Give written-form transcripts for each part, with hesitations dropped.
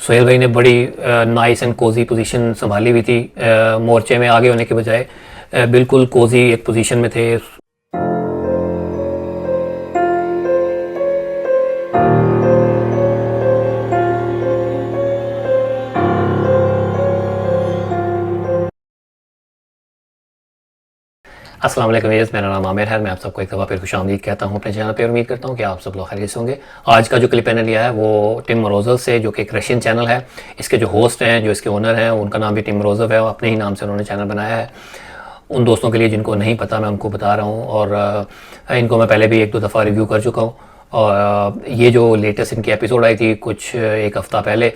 सुहेल भाई ने बड़ी नाइस एंड कोजी पोजीशन संभाली हुई थी। मोर्चे में आगे होने के बजाय बिल्कुल कोजी एक पोजीशन में थे। अस्सलाम वालेकुम व्यूअर्स, मेरा नाम आमिर है। मैं आप सबको एक दफ़ा फिर खुशामदीद कहता हूँ अपने चैनल पे। उम्मीद करता हूँ कि आप सब लोग खैरियत से होंगे। आज का जो क्लिप मैंने लिया है वो टिम मोरोज़व से, जो कि एक रशियन चैनल है। इसके जो होस्ट हैं, जो इसके ओनर हैं, उनका नाम भी टिम मोरोज़व है। अपने ही नाम से उन्होंने चैनल बनाया है। उन दोस्तों के लिए जिनको नहीं पता, मैं उनको बता रहा हूँ। और इनको मैं पहले भी एक दो दफ़ा रिव्यू कर चुका हूँ। और ये जो लेटेस्ट इनकी एपिसोड आई थी कुछ एक हफ़्ता पहले,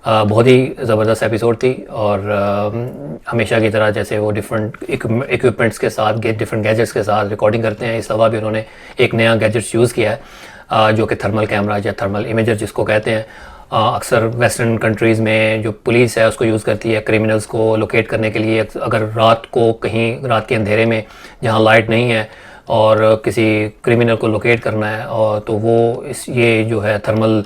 बहुत ही ज़बरदस्त एपिसोड थी। और हमेशा की तरह जैसे वो डिफरेंट इक्विपमेंट्स के साथ, डिफरेंट गैजेट्स के साथ रिकॉर्डिंग करते हैं, इस दफ़ा भी उन्होंने एक नया गैजेट्स यूज़ किया है, जो कि थर्मल कैमरा या थर्मल इमेजर जिसको कहते हैं। अक्सर वेस्टर्न कंट्रीज़ में जो पुलिस है उसको यूज़ करती है क्रिमिनल्स को लोकेट करने के लिए। अगर रात को कहीं रात के अंधेरे में जहाँ लाइट नहीं है और किसी क्रिमिनल को लोकेट करना है, और तो वो ये जो है थर्मल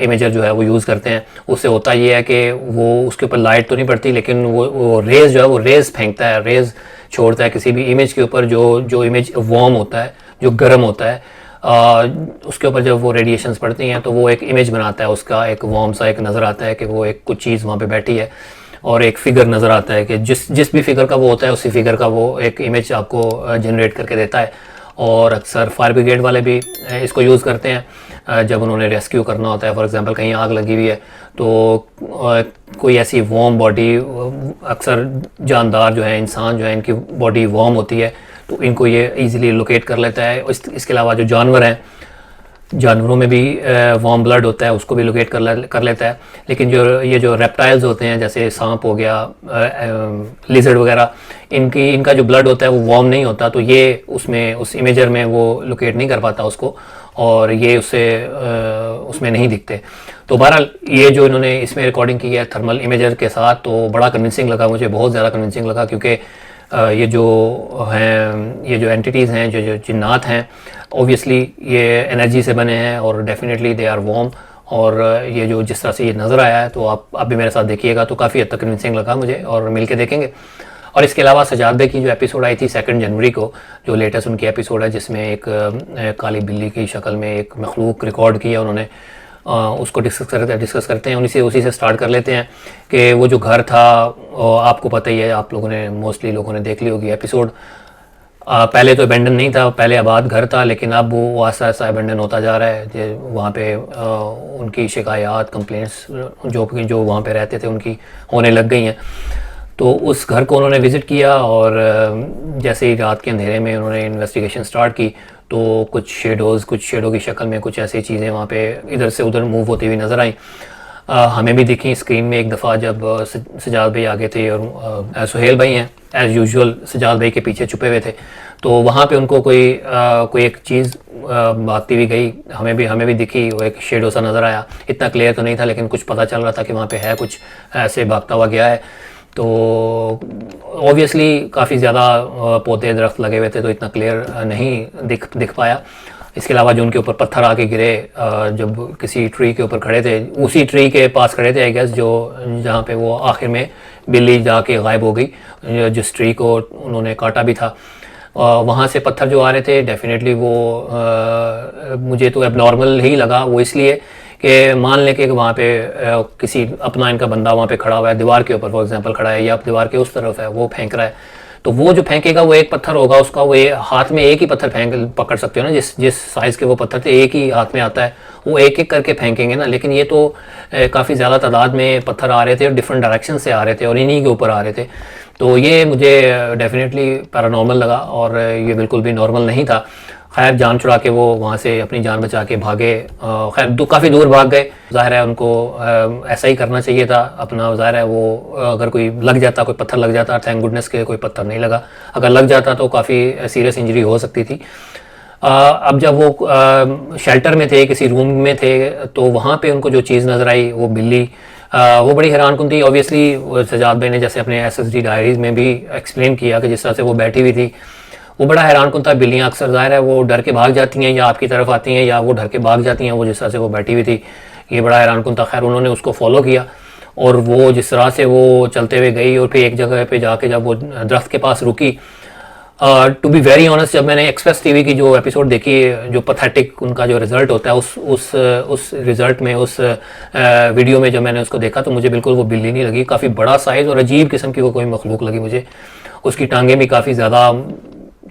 इमेजर जो है वो यूज़ करते हैं। उससे होता ये है कि वो उसके ऊपर लाइट तो नहीं पड़ती, लेकिन वो रेज़ जो है वो रेज़ फेंकता है, रेज़ छोड़ता है किसी भी इमेज के ऊपर। जो इमेज वार्म होता है, जो गर्म होता है, उसके ऊपर जब वो रेडिएशंस पड़ती हैं तो वो एक इमेज बनाता है, उसका एक वार्म सा एक नज़र आता है कि वो एक कुछ चीज़ वहाँ पे बैठी है, और एक फ़िगर नज़र आता है कि जिस भी फिगर का वो होता है उसी फिगर का वो एक इमेज आपको जनरेट करके देता है। और अक्सर फायर ब्रिगेड वाले भी इसको यूज़ करते हैं जब उन्होंने रेस्क्यू करना होता है। फॉर एग्जांपल कहीं आग लगी हुई है तो कोई ऐसी वार्म बॉडी, अक्सर जानदार जो है, इंसान जो है, इनकी बॉडी वार्म होती है तो इनको ये ईज़िली लोकेट कर लेता है। इसके अलावा जो जानवर हैं, जानवरों में भी वार्म ब्लड होता है, उसको भी लोकेट कर लेता है। लेकिन ये जो रेप्टाइल्स होते हैं, जैसे सांप हो गया, लिजर्ड वगैरह, इनका जो ब्लड होता है वो वार्म नहीं होता, तो ये उस इमेजर में वो लोकेट नहीं कर पाता उसको, और ये उसमें नहीं दिखते। तो बहरहाल ये जो इन्होंने इसमें रिकॉर्डिंग की है थर्मल इमेजर के साथ, तो बड़ा कन्विंसिंग लगा मुझे, बहुत ज़्यादा कन्विंसिंग लगा। क्योंकि ये जो एंटिटीज़ हैं, जो जिन्नात हैं, ओबियसली ये एनर्जी से बने हैं और डेफिनेटली दे आर वार्म। और ये जो जिस तरह से ये नज़र आया है, तो आप भी मेरे साथ देखिएगा, तो काफ़ी हद तक कन्विंसिंग लगा मुझे, और मिल के देखेंगे। और इसके अलावा सजाद भाई की जो एपिसोड आई थी 2 जनवरी को, जो लेटेस्ट उनकी एपिसोड है, जिसमें एक काली बिल्ली की शक्ल में एक मखलूक रिकॉर्ड किया उन्होंने, उसको डिस्कस करते हैं। उसी से स्टार्ट कर लेते हैं कि वो जो घर था, आपको पता ही है, आप लोगों ने मोस्टली लोगों ने देख ली होगी एपिसोड। पहले तो अबेंडन नहीं था, पहले आबाद घर था, लेकिन अब वो आस्ता आस्ता अबेंडन होता जा रहा है। वहाँ पे उनकी शिकायत, कंप्लेंट्स जो वहाँ पे रहते थे उनकी होने लग गई हैं। तो उस घर को उन्होंने विज़िट किया, और जैसे ही रात के अंधेरे में उन्होंने इन्वेस्टिगेशन स्टार्ट की, तो कुछ शेडो की शक्ल में कुछ ऐसी चीज़ें वहाँ पे इधर से उधर मूव होती हुई नज़र आई। हमें भी दिखी स्क्रीन में एक दफ़ा, जब सजाद भाई आगे थे और सुहेल भाई हैं एज़ यूजुअल सजाद भाई के पीछे छुपे हुए थे, तो वहाँ पे उनको कोई एक चीज़ भागती हुई गई, हमें भी दिखी, वो एक शेडो सा नज़र आया। इतना क्लियर तो नहीं था, लेकिन कुछ पता चल रहा था कि वहाँ पे है कुछ ऐसे भागता हुआ गया है। तो ऑब्वियसली काफ़ी ज़्यादा पौधे दरख्त लगे हुए थे, तो इतना क्लियर नहीं दिख पाया। इसके अलावा जो उनके ऊपर पत्थर आके गिरे, जब किसी ट्री के ऊपर खड़े थे, उसी ट्री के पास खड़े थे आई गेस, जहाँ पे वो आखिर में बिल्ली जाके गायब हो गई, जिस ट्री को उन्होंने काटा भी था। वहाँ से पत्थर जो आ रहे थे, डेफिनेटली वो मुझे तो एबनॉर्मल ही लगा। वो इसलिए कि मान लें कि वहाँ पे किसी अपना इनका बंदा वहाँ पे खड़ा हुआ है, दीवार के ऊपर फॉर एग्जांपल खड़ा है, या दीवार के उस तरफ है, वो फेंक रहा है, तो वो जो फेंकेगा वो एक पत्थर होगा उसका, वो हाथ में एक ही पत्थर पकड़ सकते हो ना, जिस साइज़ के वो पत्थर थे, एक ही हाथ में आता है, वो एक एक करके फेंकेंगे ना। लेकिन ये तो काफ़ी ज़्यादा तादाद में पत्थर आ रहे थे और डिफरेंट डायरेक्शन से आ रहे थे और इन्हीं के ऊपर आ रहे थे। तो ये मुझे डेफिनेटली पैरानॉर्मल लगा, और ये बिल्कुल भी नॉर्मल नहीं था। खैर जान छुड़ा के वो वहाँ से अपनी जान बचा के भागे, खैर काफ़ी दूर भाग गए। ज़ाहिर है उनको ऐसा ही करना चाहिए था अपना। ज़ाहिर है वो अगर कोई लग जाता, कोई पत्थर लग जाता, थैंक गुडनेस के कोई पत्थर नहीं लगा, अगर लग जाता तो काफ़ी सीरियस इंजरी हो सकती थी। अब जब वो शेल्टर में थे, किसी रूम में थे, तो वहाँ पे उनको जो चीज़ नज़र आई वो बिल्ली, वो बड़ी हैरानकुन थी। ऑब्वियसली सजाद भाई ने जैसे अपने SSD डायरीज़ में भी एक्सप्लेन किया कि जिस तरह से वो बैठी हुई थी, वो बड़ा हैरानकुन था। बिल्लियाँ अक्सर ज़ाहिर है वो डर के भाग जाती हैं, या आपकी तरफ आती हैं, या वो डर के भाग जाती हैं, वो जिस तरह से वो बैठी हुई थी। ये बड़ा हैरानकुन था। खैर उन्होंने उसको फॉलो किया और वो जिस तरह से वो चलते हुए गई और फिर एक जगह पे जाके जब वो दरख्त के पास रुकी, टू बी वेरी ऑनेस्ट, जब मैंने एक्सप्रेस टीवी की जो एपिसोड देखी, जो पथेटिक उनका जो रिज़ल्ट होता है, उस रिज़ल्ट में, उस वीडियो में जब मैंने उसको देखा तो मुझे बिल्कुल वो बिल्ली नहीं लगी। काफ़ी बड़ा साइज़ और अजीब किस्म की वो कोई मखलूक लगी मुझे। उसकी टांगें भी काफ़ी ज़्यादा,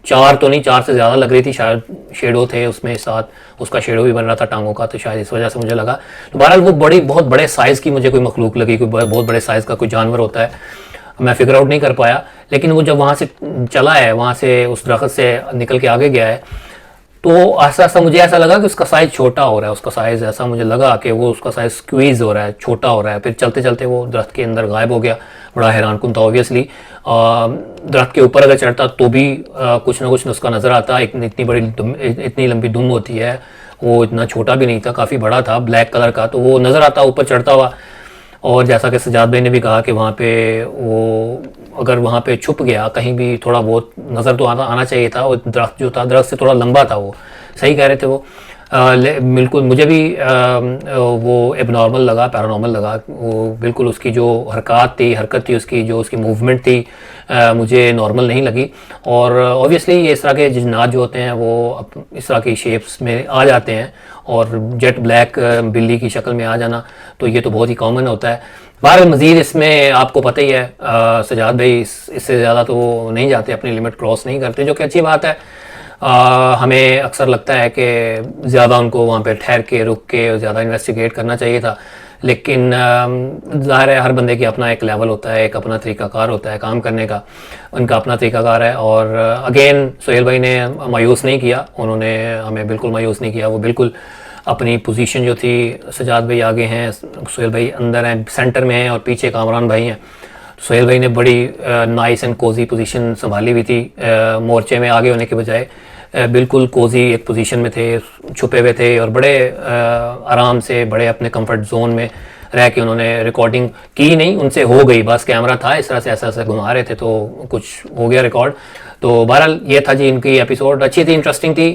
4 तो नहीं, 4 से ज़्यादा लग रही थी, शायद शेडो थे उसमें साथ, उसका शेडो भी बन रहा था टांगों का, तो शायद इस वजह से मुझे लगा। तो बहरहाल वो बहुत बड़े साइज़ की मुझे कोई मखलूक लगी, कोई बहुत बड़े साइज़ का कोई जानवर होता है, मैं फिगर आउट नहीं कर पाया। लेकिन वो जब वहाँ से चला है, वहाँ से उस दरख्त से निकल के आगे गया है, तो आस्ता आस्ता मुझे ऐसा लगा कि उसका साइज़ छोटा हो रहा है। उसका साइज़ ऐसा मुझे लगा कि वो उसका साइज़ स्क्वीज़ हो रहा है, छोटा हो रहा है। फिर चलते चलते वो दरख्त के अंदर गायब हो गया। बड़ा हैरानकुन था ऑब्वियसली। दरख्त के ऊपर अगर चढ़ता तो भी कुछ ना कुछ उसका नज़र आता। इतनी लंबी दुम होती है, वो इतना छोटा भी नहीं था, काफ़ी बड़ा था, ब्लैक कलर का, तो वो नज़र आता ऊपर चढ़ता हुआ। और जैसा कि सजाद भाई ने भी कहा कि वहाँ पे वो अगर वहाँ पे छुप गया कहीं भी, थोड़ा बहुत नज़र तो आना चाहिए था। वो दरख्त जो था, दरख्त से थोड़ा लंबा था, वो सही कह रहे थे वो। बिल्कुल मुझे भी वो एबनॉर्मल लगा, पैरानॉर्मल लगा। वो बिल्कुल उसकी जो हरकत थी उसकी, जो उसकी मूवमेंट थी, मुझे नॉर्मल नहीं लगी। और ऑब्वियसली ये इस तरह के जिन्नात जो होते हैं वो इस तरह की शेप्स में आ जाते हैं, और जेट ब्लैक बिल्ली की शक्ल में आ जाना तो ये तो बहुत ही कॉमन होता है। बहरहाल मज़ीद इसमें आपको पता ही है, सजाद भाई इससे ज़्यादा तो वो नहीं जाते, अपनी लिमिट क्रॉस नहीं करते, जो कि अच्छी बात है। हमें अक्सर लगता है कि ज़्यादा उनको वहाँ पे ठहर के, रुक के ज़्यादा इन्वेस्टिगेट करना चाहिए था। लेकिन ज़ाहिर है हर बंदे की अपना एक लेवल होता है, एक अपना तरीक़ाकार होता है काम करने का, उनका अपना तरीक़ाकार है। और अगेन सोहेल भाई ने मायूस नहीं किया, उन्होंने हमें बिल्कुल मायूस नहीं किया। वो बिल्कुल अपनी पोजीशन जो थी, सजाद भाई आगे हैं, सोहेल भाई अंदर हैं, सेंटर में हैं, और पीछे कामरान भाई हैं। सोहेल भाई ने बड़ी नाइस एंड कोजी पोजीशन संभाली हुई थी, मोर्चे में आगे होने के बजाय बिल्कुल कोजी एक पोजीशन में थे, छुपे हुए थे, और बड़े आराम से, बड़े अपने कंफर्ट जोन में रह के उन्होंने रिकॉर्डिंग की। नहीं, उनसे हो गई, बस कैमरा था इस तरह से ऐसा ऐसा घुमा रहे थे तो कुछ हो गया रिकॉर्ड। तो बहरहाल ये था जी इनकी एपिसोड, अच्छी थी, इंटरेस्टिंग थी।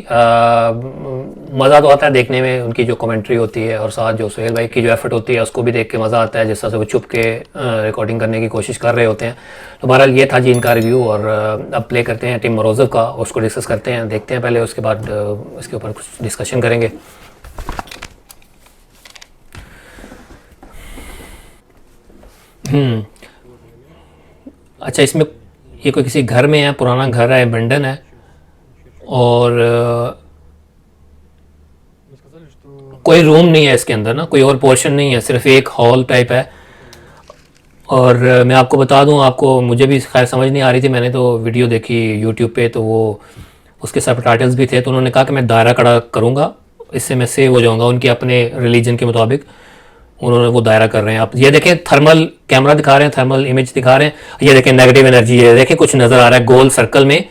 मज़ा तो आता है देखने में, उनकी जो कमेंट्री होती है, और साथ जो सोहेल भाई की जो एफर्ट होती है उसको भी देख के मज़ा आता है, जिस तरह से वो छुप के रिकॉर्डिंग करने की कोशिश कर रहे होते हैं। तो बहरहाल ये था जी इनका रिव्यू। और अब प्ले करते हैं टिम मोरोज़व का, उसको डिस्कस करते हैं, देखते हैं पहले, उसके बाद इसके ऊपर कुछ डिस्कशन करेंगे। अच्छा, इसमें ये कोई किसी घर में है, पुराना घर है, बंडन है, और कोई रूम नहीं है इसके अंदर ना, कोई और पोर्शन नहीं है, सिर्फ एक हॉल टाइप है। और मैं आपको बता दूं, आपको, मुझे भी खैर समझ नहीं आ रही थी, मैंने तो वीडियो देखी यूट्यूब पे, तो वो उसके सबटाइटल्स भी थे, तो उन्होंने कहा कि मैं दायरा खड़ा करूँगा, इससे मैं सेव हो जाऊँगा, उनके अपने रिलीजन के मुताबिक उन्होंने वो दायरा कर रहे हैं। आप ये देखें, थर्मल कैमरा दिखा रहे हैं, थर्मल इमेज दिखा रहे हैं, ये देखें नेगेटिव एनर्जी है, देखें कुछ नज़र आ रहा है गोल सर्कल में,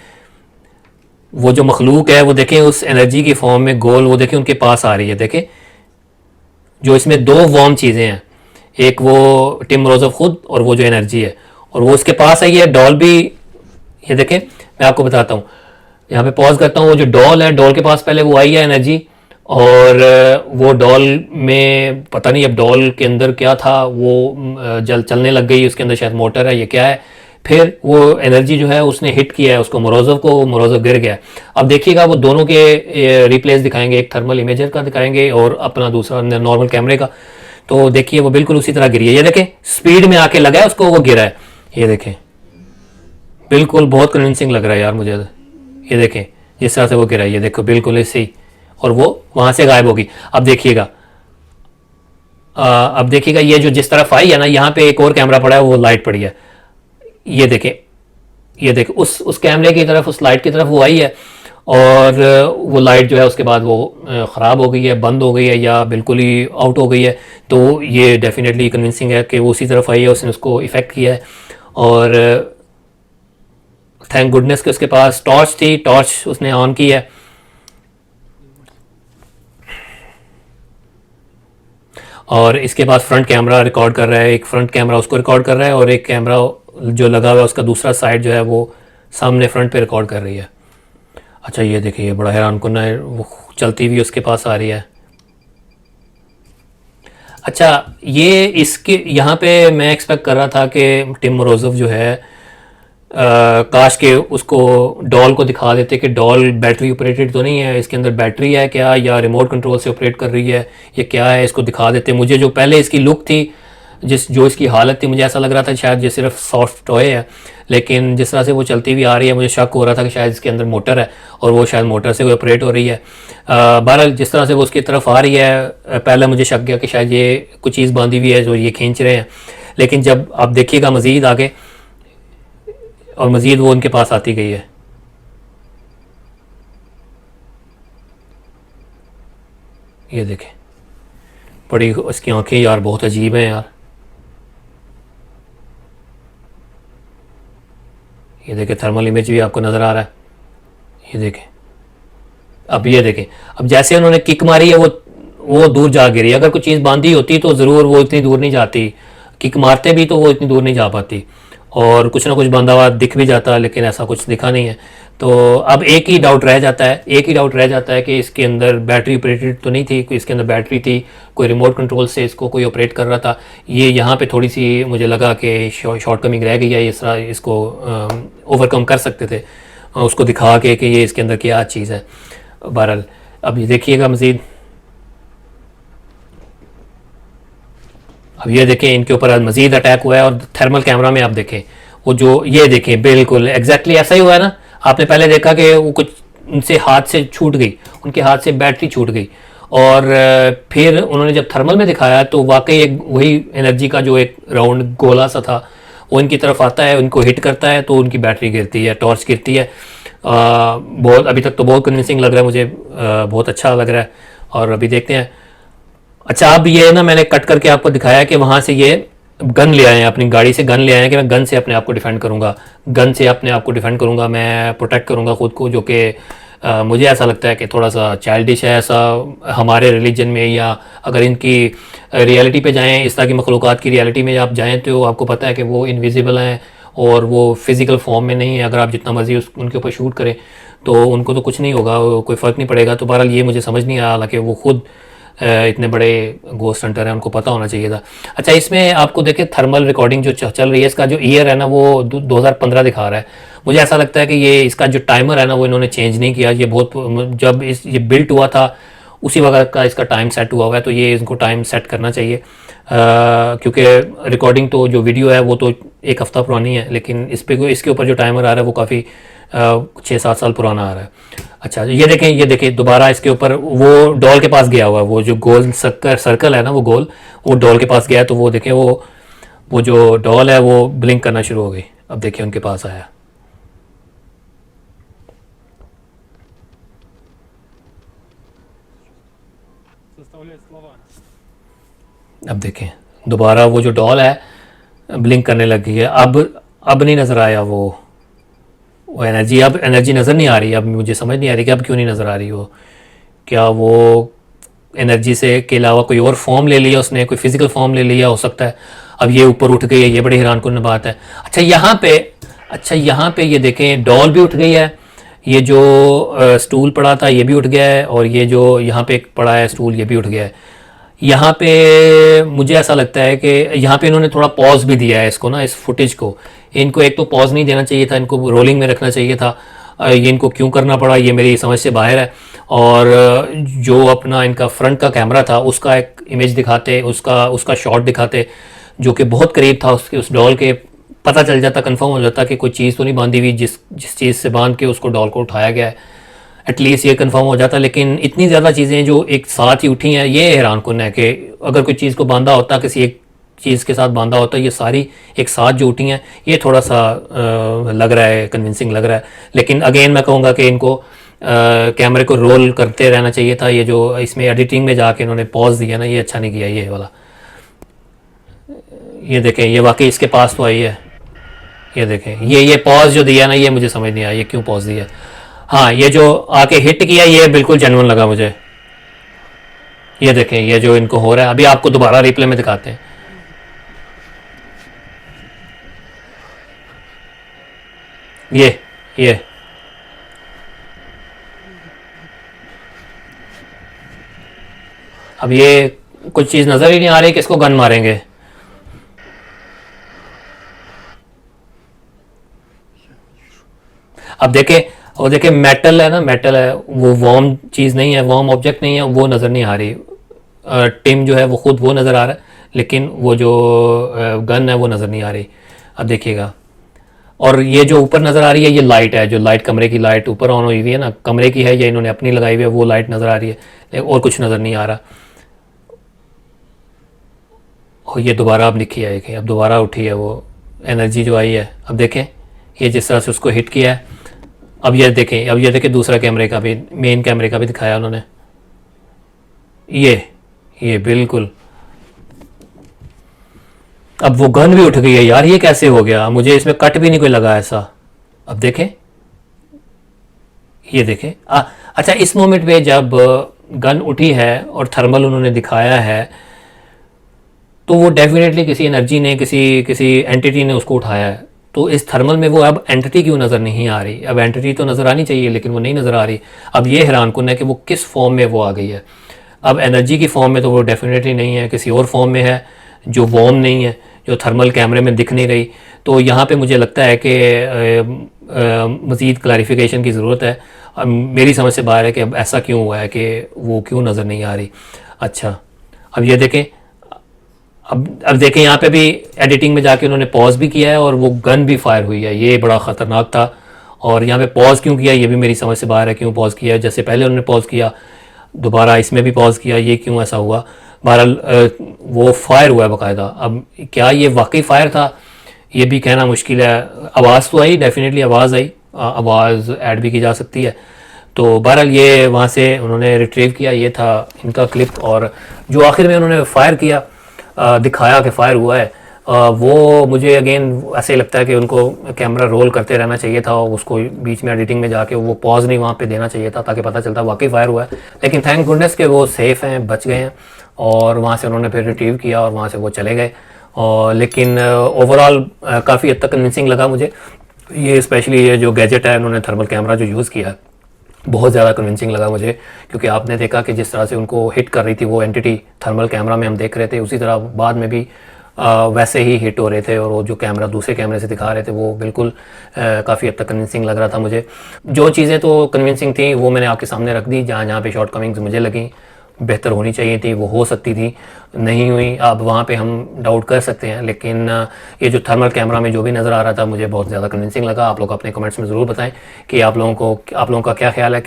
वो जो मखलूक है वो देखें उस एनर्जी की फॉर्म में गोल, वो देखें उनके पास आ रही है। देखें जो इसमें दो वार्म चीज़ें हैं, एक वो टिम मोरोज़व खुद, और वो जो एनर्जी है, और वो उसके पास है। ये डॉल भी, ये देखें, मैं आपको बताता हूँ, यहाँ पे पॉज करता हूँ। वो जो डॉल है, डॉल के पास पहले वो आई है एनर्जी, और वो डॉल में पता नहीं अब डॉल के अंदर क्या था, वो चलने लग गई, उसके अंदर शायद मोटर है, ये क्या है। फिर वो एनर्जी जो है उसने हिट किया है उसको, मोरोज़व को, मोरोज़व गिर गया। अब देखिएगा वो दोनों के रिप्लेस दिखाएंगे, एक थर्मल इमेजर का दिखाएंगे और अपना दूसरा नॉर्मल कैमरे का। तो देखिए वो बिल्कुल उसी तरह गिरी है, ये देखें स्पीड में आके लगा है उसको, वो गिरा है, ये देखें बिल्कुल बहुत कन्विंसिंग लग रहा है यार मुझे। ये देखें जिस तरह से वो गिरा है, ये देखो बिल्कुल ऐसे ही, और वो वहाँ से गायब होगी। अब देखिएगा, अब देखिएगा ये जो जिस तरफ आई है ना, यहाँ पे एक और कैमरा पड़ा है, वो लाइट पड़ी है, ये देखें, ये देखें उस कैमरे की तरफ, उस लाइट की तरफ वो आई है, और वो लाइट जो है उसके बाद वो ख़राब हो गई है, बंद हो गई है, या बिल्कुल ही आउट हो गई है। तो ये डेफिनेटली कन्विंसिंग है कि वो उसी तरफ आई है, उसने उसको इफ़ेक्ट किया है। और थैंक गुडनेस कि उसके पास टॉर्च थी, टॉर्च उसने ऑन की है। और इसके बाद फ्रंट कैमरा रिकॉर्ड कर रहा है, एक फ्रंट कैमरा उसको रिकॉर्ड कर रहा है, और एक कैमरा जो लगा हुआ है उसका दूसरा साइड जो है वो सामने फ्रंट पे रिकॉर्ड कर रही है। अच्छा ये देखिए, ये बड़ा हैरान कुन है, वो चलती हुई उसके पास आ रही है। अच्छा, ये इसके यहाँ पे मैं एक्सपेक्ट कर रहा था कि टिम मोरोजोव जो है काश के उसको डॉल को दिखा देते कि डॉल बैटरी ऑपरेटेड तो नहीं है, इसके अंदर बैटरी है क्या या रिमोट कंट्रोल से ऑपरेट कर रही है, ये क्या है, इसको दिखा देते। मुझे जो पहले इसकी लुक थी, जो इसकी हालत थी, मुझे ऐसा लग रहा था शायद ये सिर्फ सॉफ्ट टॉय है, लेकिन जिस तरह से वो चलती हुई आ रही है मुझे शक हो रहा था कि शायद इसके अंदर मोटर है और वो शायद मोटर से ऑपरेट हो रही है। बहरहाल जिस तरह से वो उसकी तरफ आ रही है, पहले मुझे शक गया कि शायद ये कुछ चीज़ बांधी हुई है जो ये खींच रहे हैं, लेकिन जब आप देखिएगा मज़ीद आगे और मज़ीद वो उनके पास आती गई है। ये देखें, बड़ी उसकी आंखें यार बहुत अजीब हैं यार। ये देखें, थर्मल इमेज भी आपको नज़र आ रहा है। ये देखें, अब ये देखें, अब जैसे उन्होंने किक मारी है वो दूर जा गिरी। अगर कोई चीज़ बांधी होती तो ज़रूर वो इतनी दूर नहीं जाती, किक मारते भी तो वो इतनी दूर नहीं जा पाती और कुछ ना कुछ बांधा हुआ दिख भी जाता, लेकिन ऐसा कुछ दिखा नहीं है। तो अब एक ही डाउट रह जाता है, कि इसके अंदर बैटरी ऑपरेटेड तो नहीं थी, कोई इसके अंदर बैटरी थी, कोई रिमोट कंट्रोल से इसको कोई ऑपरेट कर रहा था। ये यहाँ पे थोड़ी सी मुझे लगा कि शॉर्ट कमिंग रह गई है, इस तरह इसको ओवरकम कर सकते थे उसको दिखा के कि ये इसके अंदर क्या चीज़ है। बहरहाल अब ये देखिएगा मज़ीद, अब ये देखें इनके ऊपर आज मज़ीद अटैक हुआ है और थर्मल कैमरा में आप देखें वो जो ये देखें बिल्कुल एग्जैक्टली ऐसा ही हुआ है ना। आपने पहले देखा कि वो कुछ उनसे हाथ से छूट गई, उनके हाथ से बैटरी छूट गई और फिर उन्होंने जब थर्मल में दिखाया तो वाकई एक वही एनर्जी का जो एक राउंड गोला सा था वो इनकी तरफ आता है, उनको हिट करता है तो उनकी बैटरी गिरती है, टॉर्च गिरती है। बहुत अभी तक तो बहुत कन्विंसिंग लग रहा है मुझे, बहुत अच्छा लग रहा है और अभी देखते हैं। अच्छा, अब ये ना मैंने कट करके आपको दिखाया कि वहाँ से ये गन ले आए हैं, अपनी गाड़ी से गन ले आए हैं कि मैं गन से अपने आप को डिफेंड करूँगा, मैं प्रोटेक्ट करूँगा ख़ुद को, जो कि मुझे ऐसा लगता है कि थोड़ा सा चाइल्डिश है ऐसा हमारे रिलीजन में। या अगर इनकी रियलिटी पे जाएं, इस तरह की मखलूक़ात की रियलिटी में आप जाएं तो आपको पता है कि वो इनविजिबल हैं और वो फिज़िकल फॉर्म में नहीं है। अगर आप जितना मर्ज़ी उनके ऊपर शूट करें तो उनको तो कुछ नहीं होगा, कोई फ़र्क नहीं पड़ेगा। तो बहरहाल ये मुझे समझ नहीं आया, हालांकि वो खुद इतने बड़े गोस्ट हंटर हैं, उनको पता होना चाहिए था। अच्छा, इसमें आपको देखें थर्मल रिकॉर्डिंग जो चल रही है, इसका जो ईयर है ना वो 2015 दिखा रहा है। मुझे ऐसा लगता है कि ये इसका जो टाइमर है ना वो इन्होंने चेंज नहीं किया। ये बहुत जब ये बिल्ट हुआ था उसी वक्त का इसका टाइम सेट हुआ है, तो ये इनको टाइम सेट करना चाहिए क्योंकि रिकॉर्डिंग तो जो वीडियो है वो तो 1 हफ़्ता पुरानी है, लेकिन इसके ऊपर जो टाइमर आ रहा है वो काफ़ी 6-7 साल पुराना आ रहा है। अच्छा, ये देखें दोबारा इसके ऊपर वो डॉल के पास गया हुआ है, वो जो गोल सर्कल है ना वो गोल, वो डॉल के पास गया है। तो वो देखें वो जो डॉल है वो ब्लिंक करना शुरू हो गई। अब देखिए उनके पास आया, अब देखें दोबारा वो जो डॉल है ब्लिंक करने लग गई है। अब नहीं नज़र आया वो एनर्जी, अब एनर्जी नज़र नहीं आ रही। अब मुझे समझ नहीं आ रही कि अब क्यों नहीं नज़र आ रही वो, क्या वो एनर्जी से के अलावा कोई और फॉर्म ले लिया उसने, कोई फिज़िकल फॉर्म ले लिया हो सकता है। अब ये ऊपर उठ गई है, ये बड़ी हैरानकुन बात है। अच्छा यहाँ पे ये देखें डॉल भी उठ गई है, ये जो स्टूल पड़ा था ये भी उठ गया है और ये जो यहाँ पे पड़ा है स्टूल ये भी उठ गया है। यहाँ पे मुझे ऐसा लगता है कि यहाँ पे इन्होंने थोड़ा पॉज भी दिया है इसको ना, इस फुटेज को। इनको एक तो पॉज नहीं देना चाहिए था, इनको रोलिंग में रखना चाहिए था। ये इनको क्यों करना पड़ा ये मेरी समझ से बाहर है। और जो अपना इनका फ्रंट का कैमरा था उसका एक इमेज दिखाते, उसका शॉट दिखाते जो कि बहुत करीब था उसके उस डॉल के, पता चल जाता, कंफर्म हो जाता कि कोई चीज़ तो नहीं बांधी हुई जिस चीज़ से बांध के उसको डॉल को उठाया गया है, एटलीस्ट ये कंफर्म हो जाता। लेकिन इतनी ज़्यादा चीज़ें जो एक साथ ही उठी हैं, ये हैरान कुन है कि अगर कोई चीज़ को बांधा होता, किसी एक चीज़ के साथ बांधा होता, ये सारी एक साथ जो उठी हैं, ये थोड़ा सा लग रहा है, कन्विंसिंग लग रहा है। लेकिन अगेन मैं कहूँगा कि इनको कैमरे को रोल करते रहना चाहिए था। ये जो इसमें एडिटिंग में जाके इन्होंने पॉज दिया ना, ये अच्छा नहीं किया ये वाला। ये देखें, ये वाकई इसके पास तो आई है। ये देखें, ये पॉज जो दिया ना, ये मुझे समझ नहीं आया ये क्यों पॉज दिया। हाँ, ये जो आके हिट किया ये बिल्कुल जेन्युइन लगा मुझे। ये देखें, ये जो इनको हो रहा है, अभी आपको दोबारा रिप्ले में दिखाते हैं। ये अब ये कुछ चीज़ नज़र ही नहीं आ रही कि इसको गन मारेंगे। अब देखे, और देखे मेटल है ना, मेटल है, वो वार्म चीज़ नहीं है, वार्म ऑब्जेक्ट नहीं है, वो नज़र नहीं आ रही। टिम जो है वो खुद वो नज़र आ रहा है, लेकिन वो जो गन है वो नज़र नहीं आ रही। अब देखिएगा, और ये जो ऊपर नज़र आ रही है ये लाइट है, जो लाइट कमरे की लाइट ऊपर ऑन हुई हुई है ना, कमरे की है, या इन्होंने अपनी लगाई हुई है, वो लाइट नज़र आ रही है, और कुछ नज़र नहीं आ रहा। और ये दोबारा अब लिखी है कि अब दोबारा उठी है वो एनर्जी जो आई है। अब देखें ये जिस तरह से उसको हिट किया है। अब ये देखें, अब ये देखें दूसरा कैमरे का भी, मेन कैमरे का भी दिखाया उन्होंने। ये बिल्कुल, अब वो गन भी उठ गई है यार, ये कैसे हो गया? मुझे इसमें कट भी नहीं कोई लगा ऐसा। अब देखें, ये देखें, अच्छा इस मोमेंट पे जब गन उठी है और थर्मल उन्होंने दिखाया है, तो वो डेफिनेटली किसी एनर्जी ने, किसी एंटिटी ने उसको उठाया है। तो इस थर्मल में वो अब एंटिटी क्यों नज़र नहीं आ रही? अब एंटिटी तो नज़र आनी चाहिए, लेकिन वो नहीं नज़र आ रही। अब ये हैरान कुन है कि वो किस फॉर्म में वो आ गई है। अब एनर्जी की फॉर्म में तो वो डेफिनेटली नहीं है, किसी और फॉर्म में है जो वार्म नहीं है, जो थर्मल कैमरे में दिख नहीं रही। तो यहाँ पे मुझे लगता है कि मज़ीद क्लैरिफिकेशन की ज़रूरत है। अब मेरी समझ से बाहर है कि अब ऐसा क्यों हुआ है कि वो क्यों नज़र नहीं आ रही। अच्छा, अब ये देखें, अब देखें यहाँ पे भी एडिटिंग में जाके उन्होंने पॉज भी किया है और वो गन भी फायर हुई है, ये बड़ा ख़तरनाक था। और यहाँ पे पॉज क्यों किया ये भी मेरी समझ से बाहर है, क्यों पॉज किया है? जैसे पहले उन्होंने पॉज किया, दोबारा इसमें भी पॉज किया, ये क्यों ऐसा हुआ? बहरहाल वो फायर हुआ है बाकायदा। अब क्या ये वाकई फायर था, ये भी कहना मुश्किल है। आवाज़ तो आई, डेफिनेटली आवाज़ आई, आवाज़ ऐड भी की जा सकती है। तो बहरहाल ये वहाँ से उन्होंने रिट्रीव किया, ये था इनका क्लिप। और जो आखिर में उन्होंने फायर किया, दिखाया कि फायर हुआ है, वो मुझे अगेन ऐसे ही लगता है कि उनको कैमरा रोल करते रहना चाहिए था, और उसको बीच में एडिटिंग में जाके वो पॉज नहीं वहाँ पे देना चाहिए था, ताकि पता चलता वाकई फायर हुआ है। लेकिन थैंक गुडनेस कि वो सेफ़ हैं, बच गए हैं, और वहाँ से उन्होंने फिर रिट्रीव किया और वहाँ से वो चले गए। और लेकिन ओवरऑल काफ़ी हद तक कन्विंसिंग लगा मुझे ये, स्पेशली ये जो गैजेट है, उन्होंने थर्मल कैमरा जो यूज़ किया है, बहुत ज़्यादा कन्विंसिंग लगा मुझे। क्योंकि आपने देखा कि जिस तरह से उनको हिट कर रही थी वो एंटिटी, थर्मल कैमरा में हम देख रहे थे, उसी तरह बाद में भी वैसे ही हिट हो रहे थे। और वो जो कैमरा दूसरे कैमरे से दिखा रहे थे वो बिल्कुल काफ़ी हद तक कन्विंसिंग लग रहा था मुझे। जो चीज़ें तो कन्विंसिंग थी वो मैंने आपके सामने रख दी। जहाँ जहाँ पे शॉर्ट कमिंग्स मुझे लगी, बेहतर होनी चाहिए थी, वो हो सकती थी, नहीं हुई। अब वहाँ पे हम डाउट कर सकते हैं, लेकिन ये जो थर्मल कैमरा में जो भी नज़र आ रहा था मुझे बहुत ज़्यादा कन्विंसिंग लगा। आप लोग अपने कमेंट्स में ज़रूर बताएं कि आप लोगों का क्या ख्याल है,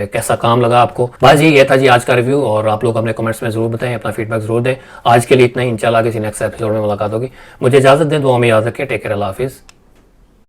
कैसा काम लगा आपको। बस ये था जी आज का रिव्यू, और आप लोग अपने कमेंट्स में ज़रूर बताएं, अपना फीडबैक ज़रूर दें। आज के लिए इतना ही, इंशाल्लाह किसी नेक्स्ट एपिसोड में मुलाकात होगी। मुझे इजाज़त दें, दुआ में याद रखें। टेक केयर, अल्लाह हाफिज़।